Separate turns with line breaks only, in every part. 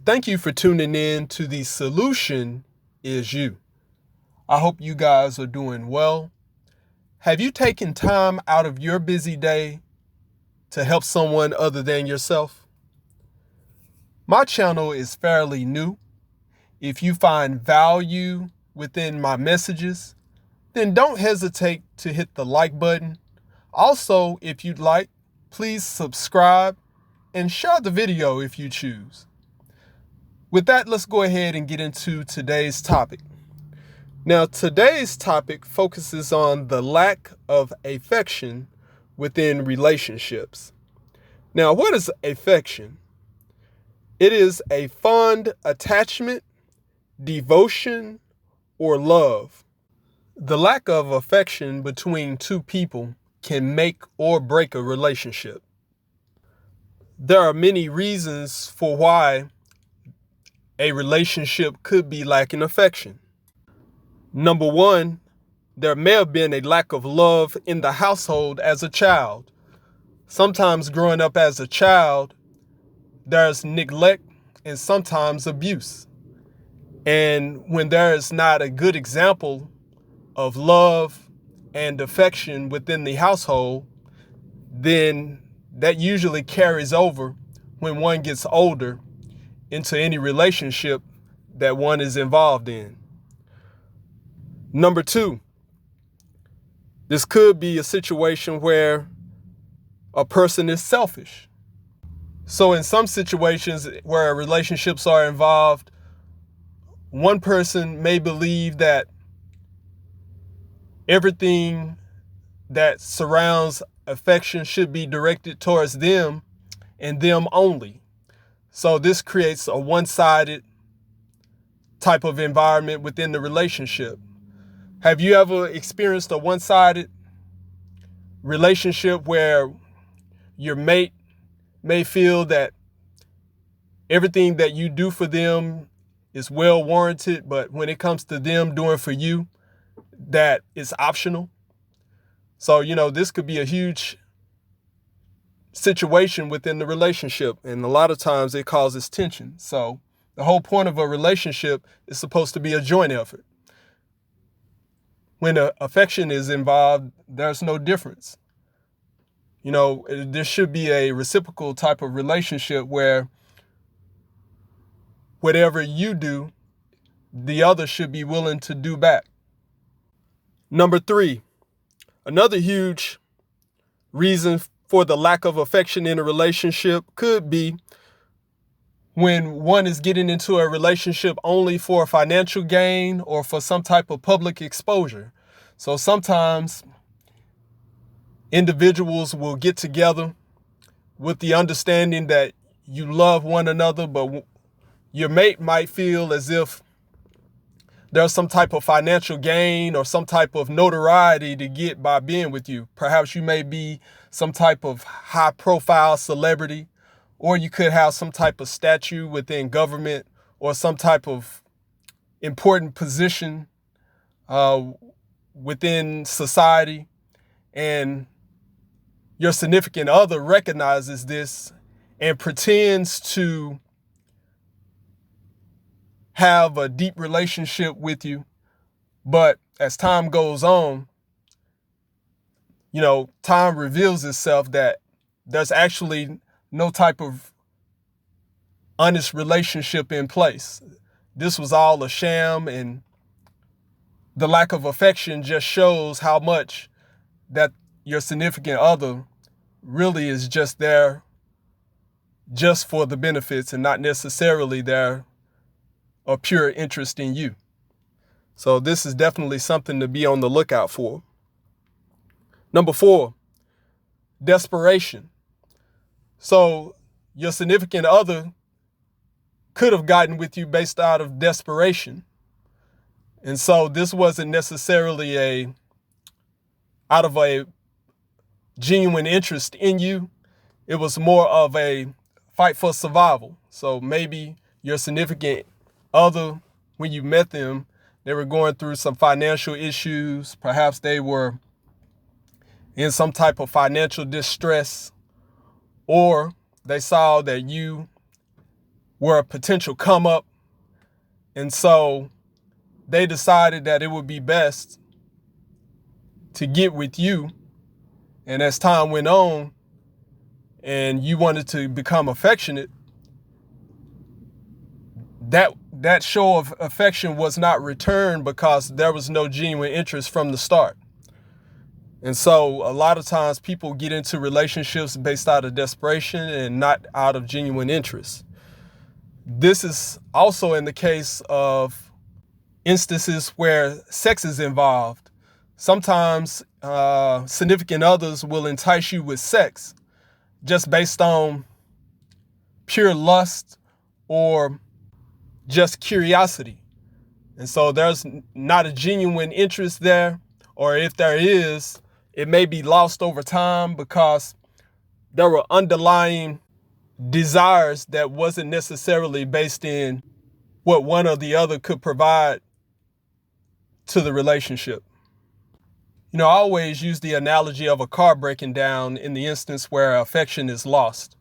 Thank you for tuning in to The Solution Is You. I hope you guys are doing well. Have you taken time out of your busy day to help someone other than yourself? My channel is fairly new. If you find value within my messages, then don't hesitate to hit the like button. Also, if you'd like, please subscribe and share the video if you choose. With that, let's go ahead and get into today's topic. Now, today's topic focuses on the lack of affection within relationships. Now, what is affection? It is a fond attachment, devotion, or love. The lack of affection between two people can make or break a relationship. There are many reasons for why a relationship could be lacking affection. Number one, there may have been a lack of love in the household as a child. Sometimes growing up as a child, there's neglect and sometimes abuse. And when there is not a good example of love and affection within the household, then that usually carries over when one gets older into any relationship that one is involved in. Number two, this could be a situation where a person is selfish. So in some situations where relationships are involved, one person may believe that everything that surrounds affection should be directed towards them and them only. So this creates a one-sided type of environment within the relationship. Have you ever experienced a one-sided relationship where your mate may feel that everything that you do for them is well warranted, but when it comes to them doing for you, that it's optional? So, this could be a huge situation within the relationship, and a lot of times it causes tension. So the whole point of a relationship is supposed to be a joint effort. When affection is involved, there's no difference. There should be a reciprocal type of relationship where whatever you do, the other should be willing to do back. Number three, another huge reason for the lack of affection in a relationship could be when one is getting into a relationship only for financial gain or for some type of public exposure. So sometimes individuals will get together with the understanding that you love one another, but your mate might feel as if there's some type of financial gain or some type of notoriety to get by being with you. Perhaps you may be some type of high profile celebrity, or you could have some type of statue within government or some type of important position within society. And your significant other recognizes this and pretends to have a deep relationship with you. But as time goes on, time reveals itself that there's actually no type of honest relationship in place. This was all a sham, and the lack of affection just shows how much that your significant other really is just there just for the benefits and not necessarily there a pure interest in you. So this is definitely something to be on the lookout for. Number four, desperation. So your significant other could have gotten with you based out of desperation. And so this wasn't necessarily out of a genuine interest in you. It was more of a fight for survival. So maybe your significant other, when you met them, they were going through some financial issues. Perhaps they were in some type of financial distress, or they saw that you were a potential come up. And so they decided that it would be best to get with you. And as time went on and you wanted to become affectionate, that show of affection was not returned because there was no genuine interest from the start. And so a lot of times people get into relationships based out of desperation and not out of genuine interest. This is also in the case of instances where sex is involved. Sometimes significant others will entice you with sex just based on pure lust or just curiosity. And so there's not a genuine interest there, or if there is, it may be lost over time because there were underlying desires that wasn't necessarily based in what one or the other could provide to the relationship. I always use the analogy of a car breaking down in the instance where affection is lost.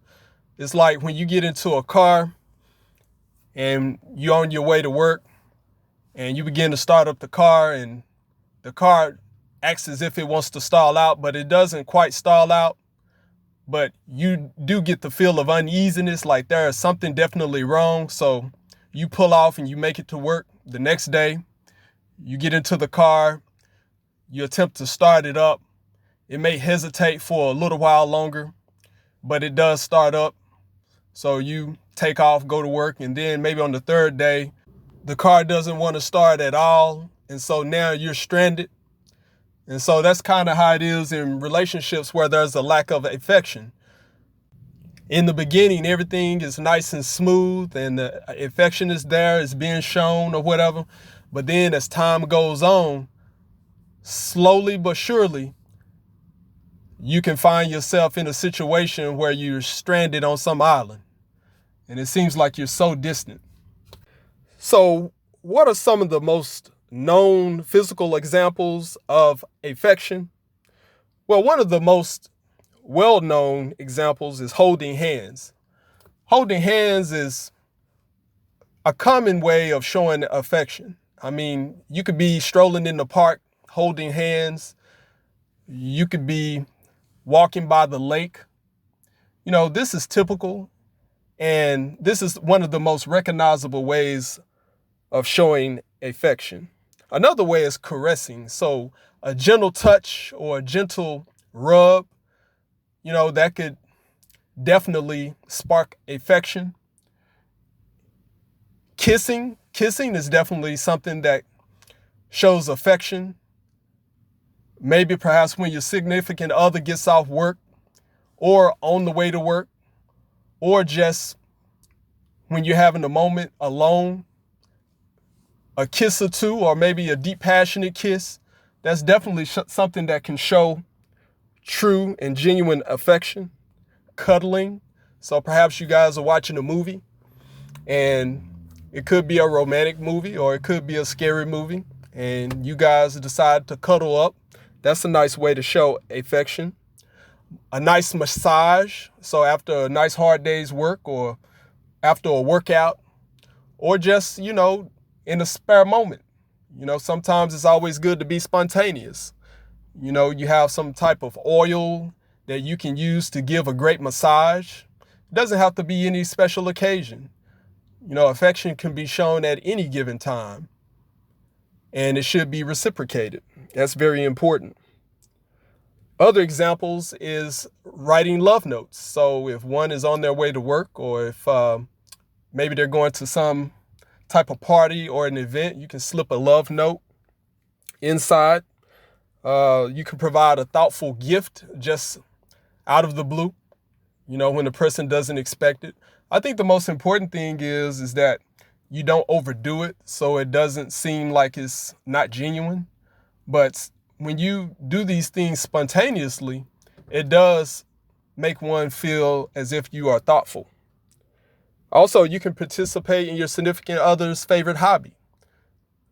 It's like when you get into a car and you're on your way to work and you begin to start up the car and the car acts as if it wants to stall out, but it doesn't quite stall out. But you do get the feel of uneasiness, like there is something definitely wrong. So you pull off and you make it to work the next day. You get into the car, you attempt to start it up. It may hesitate for a little while longer, but it does start up. So you take off, go to work, and then maybe on the third day, the car doesn't want to start at all. And so now you're stranded. And so that's kind of how it is in relationships where there's a lack of affection. In the beginning, everything is nice and smooth and the affection is there, it's being shown or whatever. But then as time goes on, slowly but surely, you can find yourself in a situation where you're stranded on some island. And it seems like you're so distant. So what are some of the most known physical examples of affection? Well, one of the most well-known examples is holding hands. Holding hands is a common way of showing affection. I mean, you could be strolling in the park holding hands. You could be walking by the lake. This is typical, and this is one of the most recognizable ways of showing affection. Another way is caressing. So a gentle touch or a gentle rub, that could definitely spark affection. Kissing is definitely something that shows affection. Maybe perhaps when your significant other gets off work or on the way to work, or just when you're having a moment alone, a kiss or two, or maybe a deep, passionate kiss. That's definitely something that can show true and genuine affection. Cuddling. So perhaps you guys are watching a movie and it could be a romantic movie or it could be a scary movie and you guys decide to cuddle up. That's a nice way to show affection. A nice massage. So after a nice hard day's work or after a workout or just, in a spare moment. Sometimes it's always good to be spontaneous. You have some type of oil that you can use to give a great massage. It doesn't have to be any special occasion. Affection can be shown at any given time, and it should be reciprocated. That's very important. Other examples is writing love notes. So if one is on their way to work or if maybe they're going to some type of party or an event, you can slip a love note inside. You can provide a thoughtful gift just out of the blue, when the person doesn't expect it. I think the most important thing is that you don't overdo it so it doesn't seem like it's not genuine. But when you do these things spontaneously, it does make one feel as if you are thoughtful. Also, you can participate in your significant other's favorite hobby.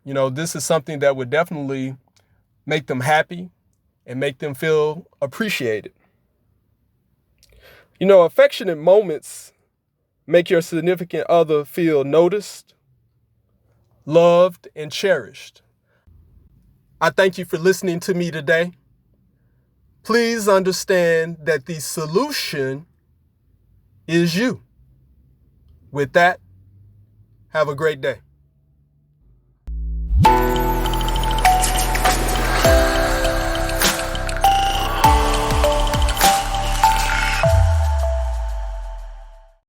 This is something that would definitely make them happy and make them feel appreciated. Affectionate moments Make your significant other feel noticed, loved, and cherished. I thank you for listening to me today. Please understand that the solution is you. With that, have a great day.